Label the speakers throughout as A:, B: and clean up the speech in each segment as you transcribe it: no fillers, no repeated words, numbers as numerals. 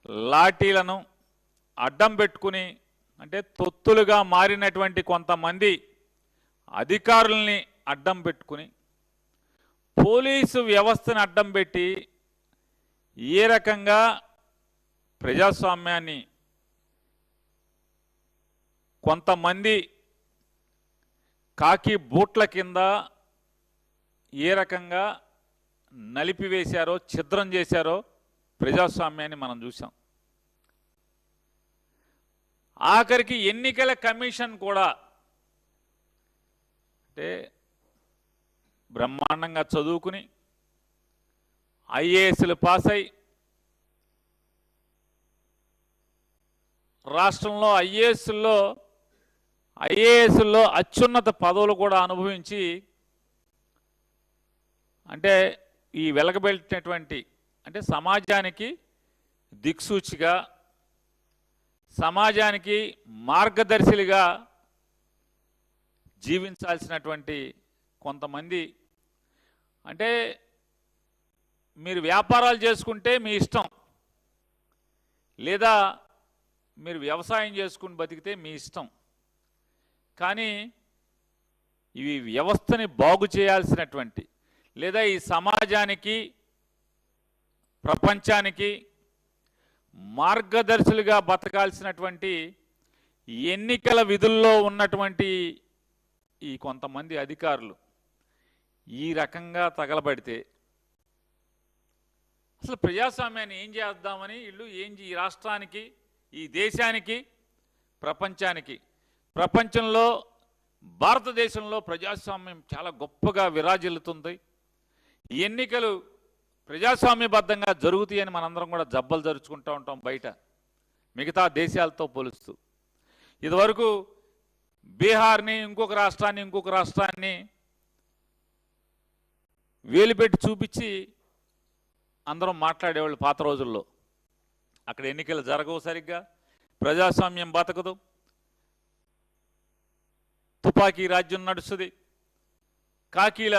A: లాఠీలను అడ్డం పెట్టుకుని అంటే తొత్తులుగా మారినటువంటి కొంతమంది అధికారుల్ని అడ్డం పెట్టుకుని పోలీసు వ్యవస్థను అడ్డం పెట్టి ఏ రకంగా ప్రజాస్వామ్యాన్ని కొంతమంది కాకి బూట్ల కింద ఏ రకంగా నలిపివేశారో ఛిద్రం చేశారో ప్రజాస్వామ్యాన్ని మనం చూసాం. ఆఖరికి ఎన్నికల కమిషన్ కూడా అంటే బ్రహ్మాండంగా చదువుకుని ఐఏఎస్లు పాస్ అయి రాష్ట్రంలో ఐఏఎస్లో అత్యున్నత పదవులు కూడా అనుభవించి అంటే ఈ వెలగబెట్టినటువంటి అంటే సమాజానికి దిక్సూచిగా సమాజానికి మార్గదర్శిలుగా జీవించాల్సినటువంటి కొంతమంది అంటే మీరు వ్యాపారాలు చేసుకుంటే మీ ఇష్టం, లేదా మీరు వ్యవసాయం చేసుకుని బతికితే మీ ఇష్టం, కానీ ఇవి వ్యవస్థని బాగు చేయాల్సినటువంటి లేదా ఈ సమాజానికి ప్రపంచానికి మార్గదర్శులుగా బతకాల్సినటువంటి ఎన్నికల విధుల్లో ఉన్నటువంటి ఈ కొంతమంది అధికారులు ఈ రకంగా తగలబడితే అసలు ప్రజాస్వామ్యాన్ని ఏం చేద్దామని వీళ్ళు ఈ రాష్ట్రానికి ఈ దేశానికి ప్రపంచంలో భారతదేశంలో ప్రజాస్వామ్యం చాలా గొప్పగా విరాజిల్లుతుంది. ఎన్నికలు ప్రజాస్వామ్యబద్ధంగా జరుగుతాయని మనందరం కూడా జబ్బలు జరుచుకుంటూ ఉంటాం బయట మిగతా దేశాలతో పోలుస్తూ. ఇదివరకు బీహార్ని ఇంకొక రాష్ట్రాన్ని వేలుపెట్టి చూపించి అందరం మాట్లాడేవాళ్ళు పాత రోజుల్లో. అక్కడ ఎన్నికలు జరగవు సరిగ్గా, ప్రజాస్వామ్యం బతకదు, తుపాకీ రాజ్యం నడుస్తుంది, కాకీల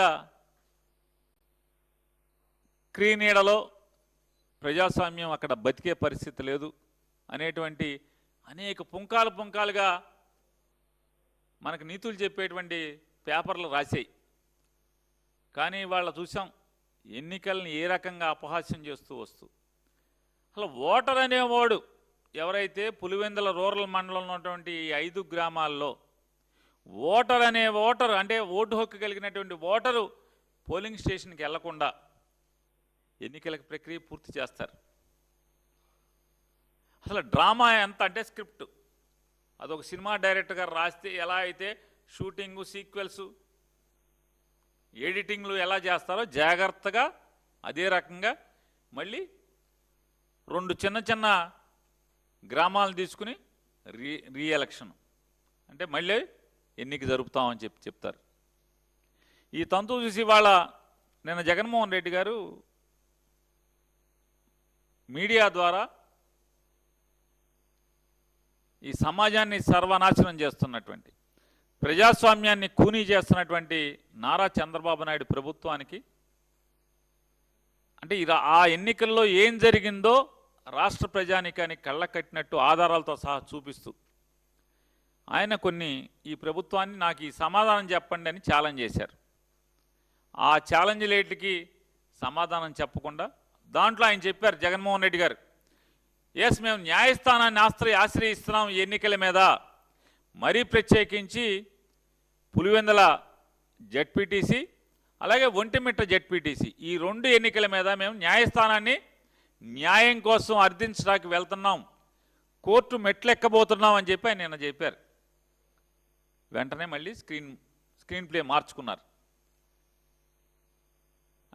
A: క్రీనీడలో ప్రజాస్వామ్యం అక్కడ బతికే పరిస్థితి లేదు అనేటువంటి అనేక పుంకాలుగా మనకు నీతులు చెప్పేటువంటి పేపర్లు రాశాయి. కానీ వాళ్ళ చూసాం ఎన్నికల్ని ఏ రకంగా అపహాస్యం చేస్తూ వస్తూ. అసలు ఓటర్ అనేవాడు ఎవరైతే పులివెందుల రూరల్ మండలంలో ఉన్నటువంటి 5 గ్రామాల్లో ఓటర్ అంటే ఓటు హక్కు కలిగినటువంటి ఓటరు పోలింగ్ స్టేషన్కి వెళ్లకుండా ఎన్నికల ప్రక్రియ పూర్తి చేస్తారు. అసలు డ్రామా ఎంత అంటే స్క్రిప్ట్ అదొక సినిమా డైరెక్టర్ గారు రాస్తే ఎలా అయితే షూటింగు సీక్వెల్స్ ఎడిటింగ్లు ఎలా చేస్తారో జాగ్రత్తగా అదే రకంగా మళ్ళీ 2 చిన్న గ్రామాలను తీసుకుని రీఎలక్షన్ అంటే మళ్ళీ ఎన్నిక జరుపుతామని చెప్తారు. ఈ తంతు చూసి వాళ్ళ నిన్న జగన్మోహన్ రెడ్డి గారు మీడియా ద్వారా ఈ సమాజాన్ని సర్వనాశనం చేస్తున్నటువంటి ప్రజాస్వామ్యాన్ని కూనీ చేస్తున్నటువంటి నారా చంద్రబాబు నాయుడు ప్రభుత్వానికి అంటే ఆ ఎన్నికల్లో ఏం జరిగిందో రాష్ట్ర ప్రజానికానికి కళ్ళ కట్టినట్టు ఆధారాలతో సహా చూపిస్తూ ఆయన ఈ ప్రభుత్వాన్ని నాకు ఈ సమాధానం చెప్పండి అని ఛాలెంజ్ చేశారు. ఆ ఛాలెంజ్లేటికి సమాధానం చెప్పకుండా దాంట్లో ఆయన చెప్పారు జగన్మోహన్ రెడ్డి గారు, ఎస్ మేము న్యాయస్థానాన్ని ఆశ్రయిస్తున్నాం ఈ ఎన్నికల మీద, మరీ ప్రత్యేకించి పులివెందుల జెడ్పీటీసీ అలాగే ఒంటిమిట్ట జెడ్పీటీసీ ఈ 2 ఎన్నికల మీద మేము న్యాయస్థానాన్ని న్యాయం కోసం అర్థించడానికి వెళ్తున్నాం, కోర్టు మెట్లెక్కబోతున్నాం అని చెప్పి ఆయన నిన్న చెప్పారు. వెంటనే మళ్ళీ స్క్రీన్ ప్లే మార్చుకున్నారు.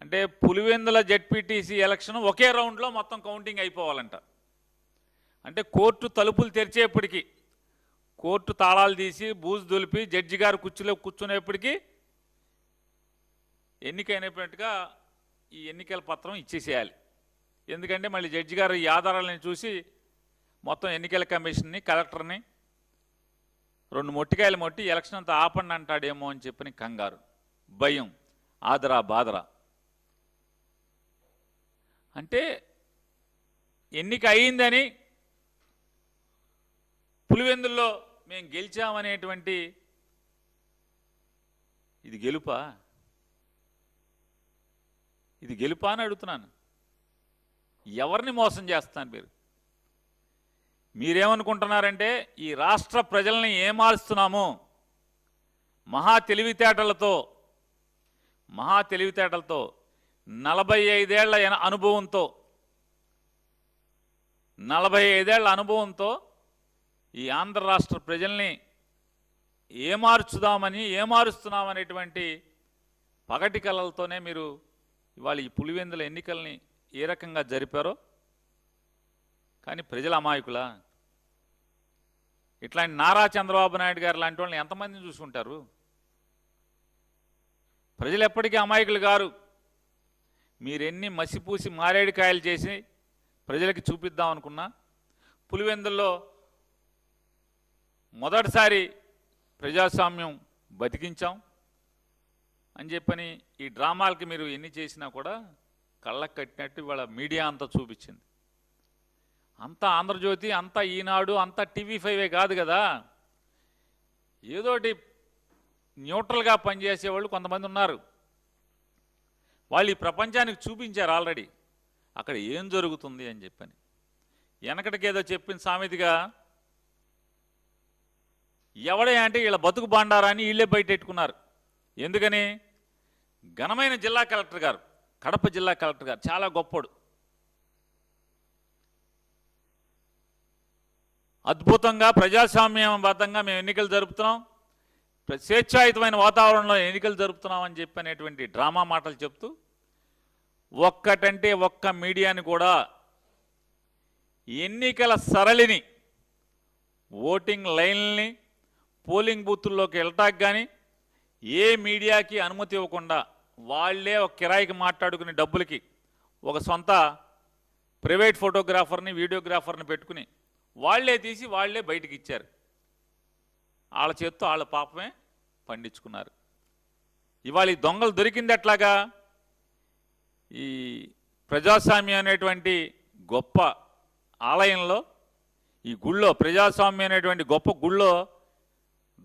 A: అంటే పులివెందుల జెడ్పీటీసీ ఎలక్షన్ ఒకే రౌండ్లో మొత్తం కౌంటింగ్ అయిపోవాలంట. అంటే కోర్టు తలుపులు తెరిచేప్పటికీ కోర్టు తాళాలు తీసి బూజు దులిపి జడ్జి గారు కుర్చీలో కూర్చునేప్పటికీ ఎన్నికైనట్టుగా ఈ ఎన్నికల పత్రం ఇచ్చేసేయాలి. ఎందుకంటే మళ్ళీ జడ్జి గారు ఈ ఆధారాలను చూసి మొత్తం ఎన్నికల కమిషన్ని కలెక్టర్ని 2 మొట్టికాయలు మొట్టి ఎలక్షన్ అంతా ఆపండి అంటాడేమో అని చెప్పని కంగారు, భయం, ఆదరా బాదరా. అంటే ఎన్నిక అయిందని పులివెందుల్లో మేము గెలిచామనేటువంటి ఇది గెలుపా? ఇది గెలుపా అని అడుగుతున్నాను. ఎవరిని మోసం చేస్తున్నారు మీరు? మీరేమనుకుంటున్నారంటే ఈ రాష్ట్ర ప్రజల్ని ఏమారుస్తున్నాము మహా తెలివితేటలతో 45 ఏళ్ల అనుభవంతో 45 ఏళ్ల అనుభవంతో ఈ ఆంధ్ర రాష్ట్ర ప్రజల్ని ఏమారుస్తున్నామనేటువంటి పగటి కళలతోనే మీరు ఇవాళ ఈ పులివెందుల ఎన్నికల్ని ఏ రకంగా జరిపారో. కానీ ప్రజల అమాయకులా? ఇట్లాంటి నారా చంద్రబాబు నాయుడు గారు లాంటి వాళ్ళని ఎంతమందిని చూసుకుంటారు? ప్రజలు ఎప్పటికీ అమాయకులు గారు. మీరెన్ని మసిపూసి మారేడుకాయలు చేసి ప్రజలకి చూపిద్దాం అనుకున్నా, పులివెందుల్లో మొదటిసారి ప్రజాస్వామ్యం బతికించాం అని చెప్పని ఈ డ్రామాలకి మీరు ఎన్ని చేసినా కూడా కళ్ళకు కట్టినట్టు ఇవాళ మీడియా అంతా చూపించింది. అంతా ఆంధ్రజ్యోతి, అంతా ఈనాడు, అంతా TV5 కాదు కదా. ఏదోటి న్యూట్రల్గా పనిచేసేవాళ్ళు కొంతమంది ఉన్నారు. వాళ్ళు ఈ ప్రపంచానికి చూపించారు ఆల్రెడీ అక్కడ ఏం జరుగుతుంది అని చెప్పని. వెనకటికి ఏదో చెప్పిన సామెతగా ఎవడే అంటే వీళ్ళ బతుకు బాండారాన్ని వీళ్ళే బయటెట్టుకున్నారు. ఎందుకని? ఘనమైన జిల్లా కలెక్టర్ గారు, కడప జిల్లా కలెక్టర్ గారు చాలా గొప్పోడు, అద్భుతంగా ప్రజాస్వామ్యబద్ధంగా మేము ఎన్నికలు జరుపుతున్నాం, స్వేచ్ఛాయుతమైన వాతావరణంలో ఎన్నికలు జరుపుతున్నాం అని చెప్పనేటువంటి డ్రామా మాటలు చెప్తూ ఒక్కటంటే ఒక్క మీడియాని కూడా ఎన్నికల సరళిని, ఓటింగ్ లైన్లని, పోలింగ్ బూతుల్లోకి వెళ్ళటానికి కానీ ఏ మీడియాకి అనుమతి ఇవ్వకుండా వాళ్లే ఒక కిరాయికి మాట్లాడుకునే డబ్బులకి ఒక సొంత ప్రైవేట్ ఫోటోగ్రాఫర్ని, వీడియోగ్రాఫర్ని పెట్టుకుని వాళ్లే తీసి వాళ్లే బయటికి ఇచ్చారు. వాళ్ళ చేత్తో వాళ్ళ పాపమే పండించుకున్నారు. ఇవాళ ఈ దొంగలు దొరికింది ఎట్లాగా? ఈ ప్రజాస్వామ్యం అనేటువంటి గొప్ప ఆలయంలో, ఈ గుళ్ళో, ప్రజాస్వామ్యం అనేటువంటి గొప్ప గుళ్ళో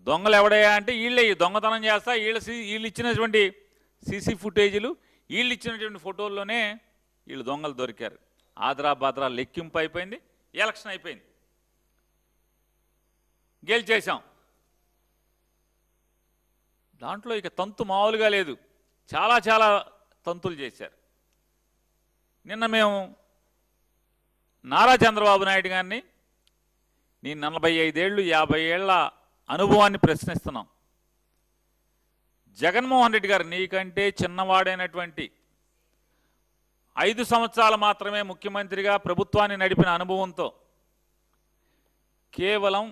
A: దొంగలు ఎవడయ్యా అంటే వీళ్ళే ఈ దొంగతనం చేస్తా వీళ్ళు ఇచ్చినటువంటి సీసీ ఫుటేజీలు, వీళ్ళు ఇచ్చినటువంటి ఫోటోల్లోనే వీళ్ళు దొంగలు దొరికారు. ఆదరా బాదరా లెక్కింపు అయిపోయింది, ఎలక్షన్ అయిపోయింది, గెలిచేశాం. దాంట్లో ఇక తంతు మామూలుగా లేదు, చాలా చాలా తంతులు చేశారు. నిన్న మేము నారా చంద్రబాబు నాయుడు గారిని నీ 45 ఏళ్ళు 50 ఏళ్ల అనుభవాన్ని ప్రశ్నిస్తున్నాం. జగన్మోహన్ రెడ్డి గారు నీకంటే చిన్నవాడైనటువంటి 5 సంవత్సరాలు మాత్రమే ముఖ్యమంత్రిగా ప్రభుత్వాన్ని నడిపిన అనుభవంతో కేవలం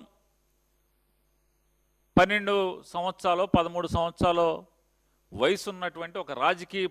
A: 12 సంవత్సరాలు 13 సంవత్సరాలు వయసు ఉన్నటువంటి ఒక రాజకీయ